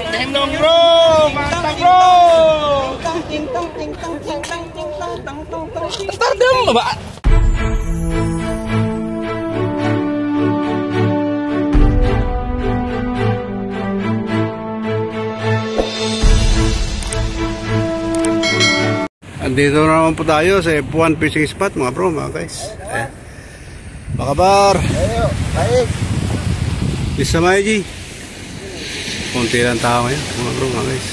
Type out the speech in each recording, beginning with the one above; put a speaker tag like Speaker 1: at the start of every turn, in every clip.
Speaker 1: Tang dong bro, mantap bro. Ntar dong mbak. Andito naman po tayo sa F1 fishing spot mga bro, mga guys. Makabar. Bisa Maiji. Konti lang tao ngayon mga bro, mga guys.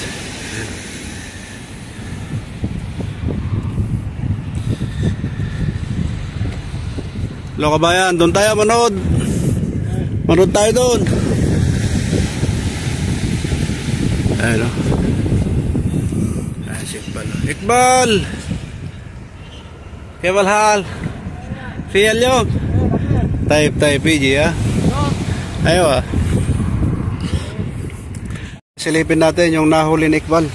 Speaker 1: Hello kabayan, doon tayo manood. Manood tayo doon. Ayun o. Si Iqbal. Iqbal! Kebal hal? Fiyal yung? Type PG ha? Ayaw ah. Silipin natin yung nahuli ni Iqbal.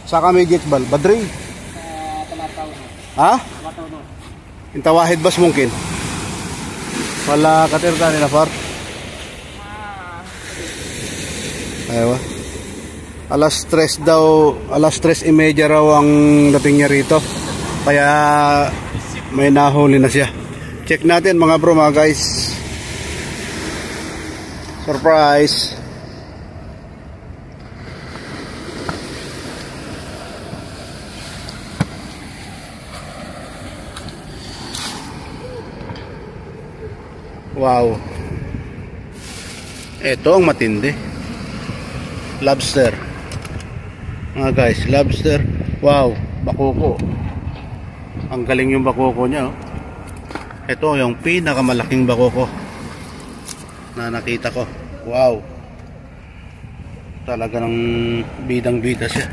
Speaker 1: Sa kami Iqbal? Badri? Ha? Inta wahid bas mungkin? Wala katirta nila par? Ayaw ah. Alas 3 daw, alas 3:30 raw ang dating niya rito. Kaya may nahuli na siya. Check natin mga bro, mga guys. Surprise. Wow. Ito ang matindi. Lobster. Mga guys, lobster. Wow, bakoko. Ang galing yung bakoko niya oh. Ito yung pinakamalaking bakoko na nakita ko. Wow. Talaga ng bidang bida siya.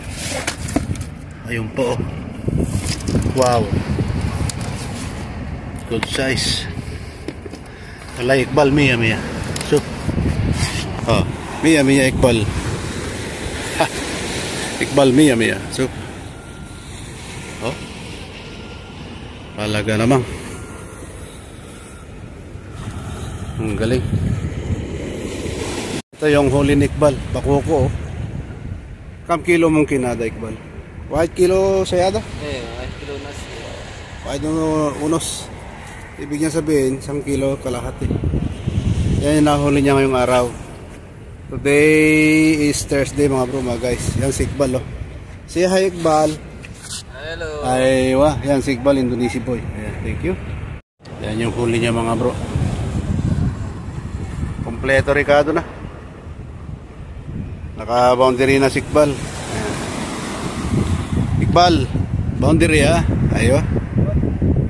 Speaker 1: Ayun po oh. Wow. Good size. Wala Iqbal, Mia so, oh, Mia Iqbal. Ha. Iqbal Mia so, oh, talaga namang ang galing. Ito yung huli ni Iqbal, bakoko oh. Kam kilo mungkin ada Iqbal? White kilo sayada?
Speaker 2: White kilo nas.
Speaker 1: White unos. Ibig niya sabihin, 1 kilo kalahati. Yan yung nahuli niya ngayong araw. Today is Thursday mga bro, mga guys. Yan si Iqbal oh. Say hi Iqbal.
Speaker 2: Hello.
Speaker 1: Aywa, yan si Iqbal, Indonesia boy. Ayan, thank you. Yan yung huli niya mga bro. Kompleto Ricardo na. Naka-boundary na si Iqbal. Ayan. Iqbal, boundary ha. Aywa.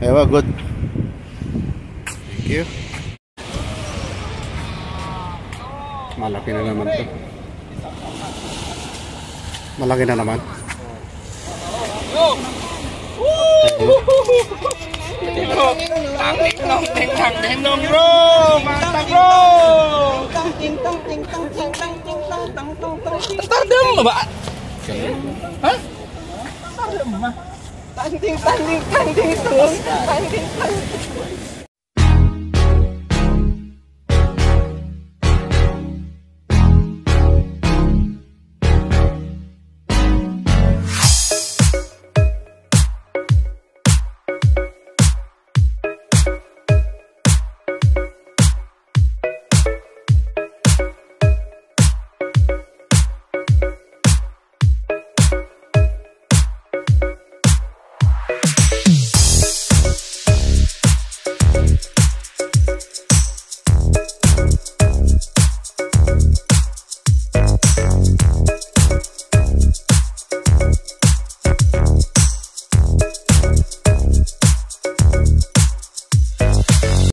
Speaker 1: Aywa, good. Thank you. Malaki na naman to. Malaki na naman. Tang dong bro, mantap bro. Ntar dong mbak. Hah? Ntar dong mbak. Tanding turun. Tanding.